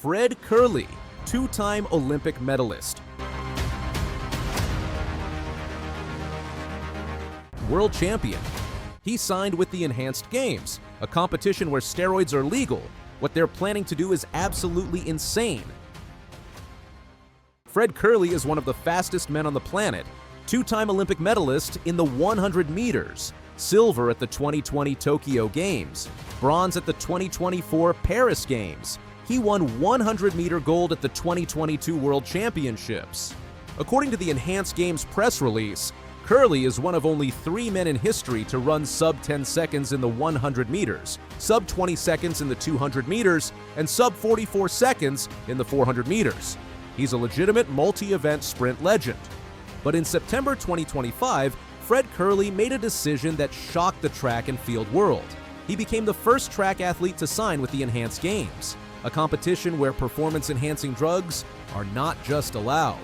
Fred Kerley, two-time Olympic medalist. World champion. He signed with the Enhanced Games, a competition where steroids are legal. What they're planning to do is absolutely insane. Fred Kerley is one of the fastest men on the planet, two-time Olympic medalist in the 100 meters, silver at the 2020 Tokyo Games, bronze at the 2024 Paris Games. He won 100-meter gold at the 2022 World Championships. According to the Enhanced Games press release, Kerley is one of only 3 men in history to run sub 10 seconds in the 100 meters, sub 20 seconds in the 200 meters, and sub 44 seconds in the 400 meters. He's a legitimate multi-event sprint legend. But in September 2025, Fred Kerley made a decision that shocked the track and field world. He became the first track athlete to sign with the Enhanced Games, a competition where performance-enhancing drugs are not just allowed,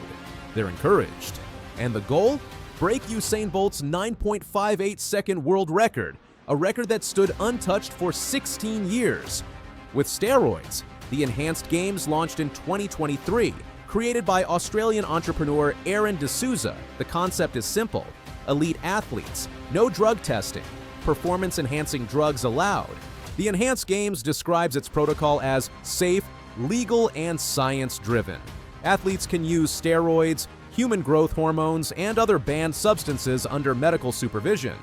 they're encouraged. And the goal? Break Usain Bolt's 9.58-second world record, a record that stood untouched for 16 years. With steroids, the Enhanced Games launched in 2023. Created by Australian entrepreneur Aaron D'Souza, the concept is simple: elite athletes, no drug testing, performance-enhancing drugs allowed. The Enhanced Games describes its protocol as safe, legal, and science-driven. Athletes can use steroids, human growth hormones, and other banned substances under medical supervision.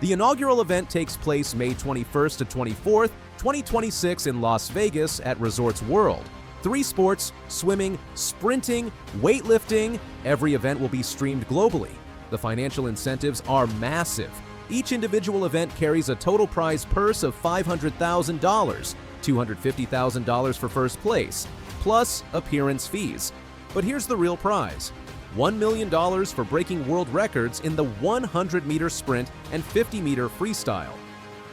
The inaugural event takes place May 21st to 24th, 2026 in Las Vegas at Resorts World. 3 sports: swimming, sprinting, weightlifting. Every event will be streamed globally. The financial incentives are massive. Each individual event carries a total prize purse of $500,000, $250,000 for first place, plus appearance fees. But here's the real prize: $1 million for breaking world records in the 100-meter sprint and 50-meter freestyle.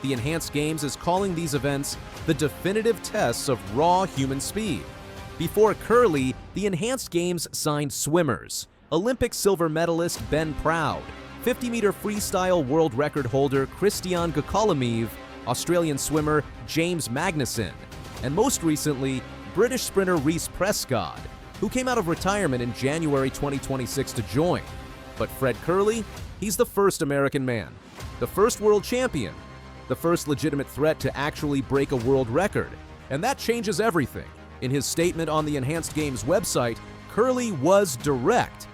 The Enhanced Games is calling these events the definitive tests of raw human speed. Before Kerley, the Enhanced Games signed swimmers: Olympic silver medalist Ben Proud, 50-meter freestyle world record holder Christian Gakalamiv, Australian swimmer James Magnussen, and most recently, British sprinter Reece Prescott, who came out of retirement in January 2026 to join. But Fred Kerley, he's the first American man, the first world champion, the first legitimate threat to actually break a world record, and that changes everything. In his statement on the Enhanced Games website, Kerley was direct.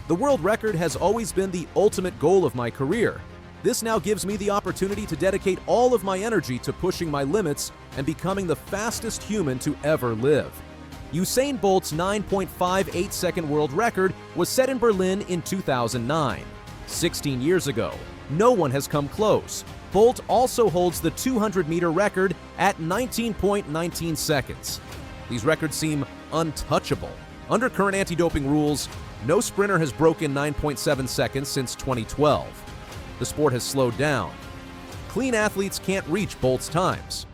"The world record has always been the ultimate goal of my career. This now gives me the opportunity to dedicate all of my energy to pushing my limits and becoming the fastest human to ever live." Usain Bolt's 9.58-second world record was set in Berlin in 2009. 16 years ago, no one has come close. Bolt also holds the 200-meter record at 19.19 seconds. These records seem untouchable. Under current anti-doping rules, no sprinter has broken 9.7 seconds since 2012. The sport has slowed down. Clean athletes can't reach Bolt's times.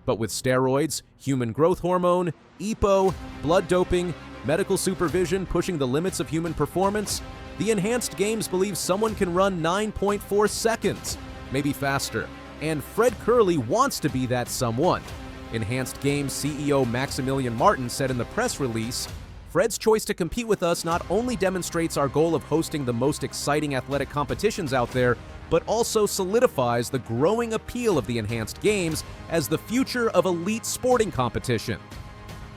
But with steroids, human growth hormone, EPO, blood doping, medical supervision pushing the limits of human performance, the Enhanced Games believes someone can run 9.4 seconds, maybe faster. And Fred Kerley wants to be that someone. Enhanced Games CEO Maximilian Martin said in the press release, "Fred's choice to compete with us not only demonstrates our goal of hosting the most exciting athletic competitions out there, but also solidifies the growing appeal of the Enhanced Games as the future of elite sporting competition."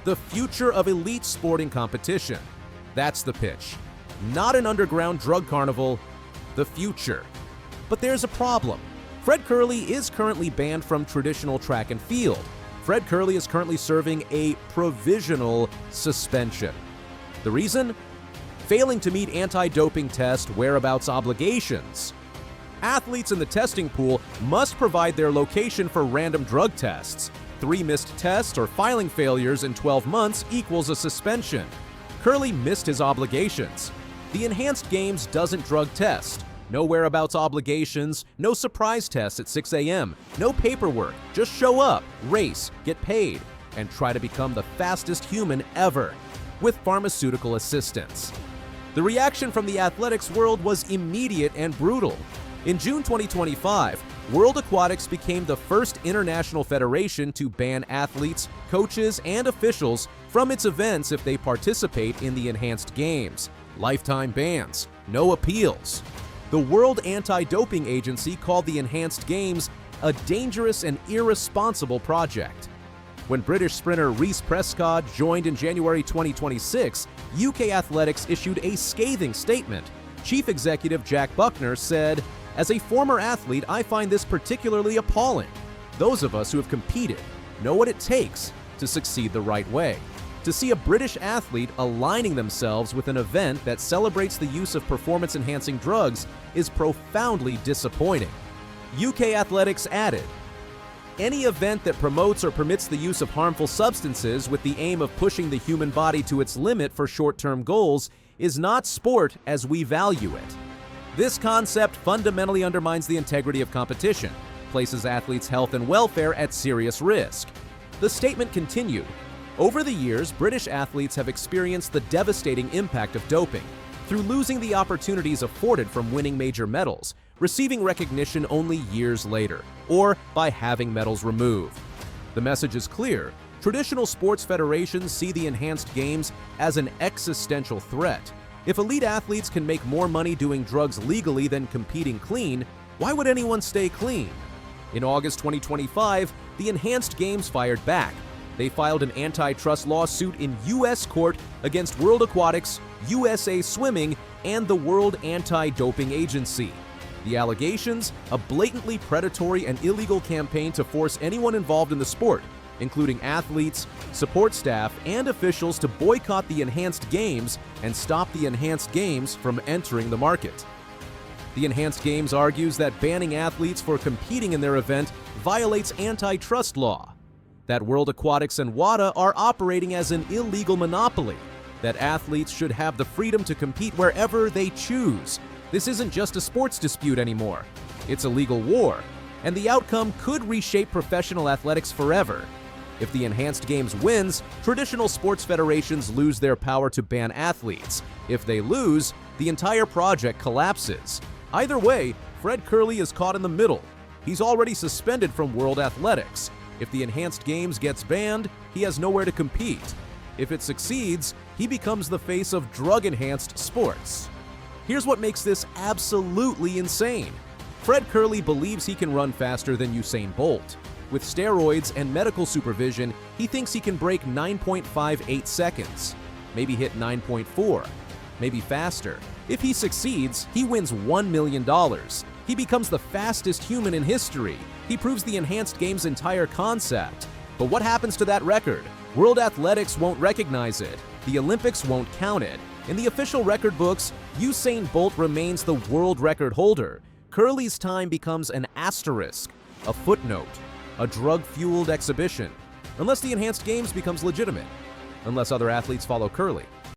The future of elite sporting competition. That's the pitch. Not an underground drug carnival, the future. But there's a problem. Fred Kerley is currently banned from traditional track and field. Fred Kerley is currently serving a provisional suspension. The reason? Failing to meet anti-doping test whereabouts obligations. Athletes in the testing pool must provide their location for random drug tests. 3 missed tests or filing failures in 12 months equals a suspension. Kerley missed his obligations. The Enhanced Games doesn't drug test. No whereabouts obligations, no surprise tests at 6 a.m., no paperwork. Just show up, race, get paid, and try to become the fastest human ever, with pharmaceutical assistance. The reaction from the athletics world was immediate and brutal. In June 2025, World Aquatics became the first international federation to ban athletes, coaches, and officials from its events if they participate in the enhanced games, lifetime bans, no appeals. The World Anti-Doping Agency called the enhanced games a dangerous and irresponsible project. When British sprinter Reece Prescott joined in January 2026, UK Athletics issued a scathing statement. Chief Executive Jack Buckner said, "As a former athlete, I find this particularly appalling. Those of us who have competed know what it takes to succeed the right way. To see a British athlete aligning themselves with an event that celebrates the use of performance-enhancing drugs is profoundly disappointing." UK Athletics added, "Any event that promotes or permits the use of harmful substances with the aim of pushing the human body to its limit for short-term goals is not sport as we value it. This concept fundamentally undermines the integrity of competition, places athletes' health and welfare at serious risk." The statement continued, "Over the years, British athletes have experienced the devastating impact of doping, through losing the opportunities afforded from winning major medals, receiving recognition only years later, or by having medals removed. The message is clear. Traditional sports federations see the enhanced games as an existential threat. If elite athletes can make more money doing drugs legally than competing clean, why would anyone stay clean?" In August 2025, the enhanced games fired back. They filed an antitrust lawsuit in U.S. court against World Aquatics, USA Swimming, and the World Anti-Doping Agency. The allegations? A blatantly predatory and illegal campaign to force anyone involved in the sport, including athletes, support staff, and officials, to boycott the enhanced games and stop the enhanced games from entering the market. The enhanced games argues that banning athletes for competing in their event violates antitrust law, that World Aquatics and WADA are operating as an illegal monopoly, that athletes should have the freedom to compete wherever they choose. This isn't just a sports dispute anymore. It's a legal war, and the outcome could reshape professional athletics forever. If the enhanced games wins, traditional sports federations lose their power to ban athletes. If they lose, the entire project collapses. Either way, Fred Kerley is caught in the middle. He's already suspended from World Athletics. If the enhanced games gets banned, he has nowhere to compete. If it succeeds, he becomes the face of drug-enhanced sports. Here's what makes this absolutely insane. Fred Kerley believes he can run faster than Usain Bolt. With steroids and medical supervision, he thinks he can break 9.58 seconds, maybe hit 9.4, maybe faster. If he succeeds, he wins $1 million. He becomes the fastest human in history. He proves the enhanced game's entire concept. But what happens to that record? World Athletics won't recognize it. The Olympics won't count it. In the official record books, Usain Bolt remains the world record holder. Kerley's time becomes an asterisk, a footnote, a drug-fueled exhibition. Unless the enhanced games becomes legitimate. Unless other athletes follow Kerley.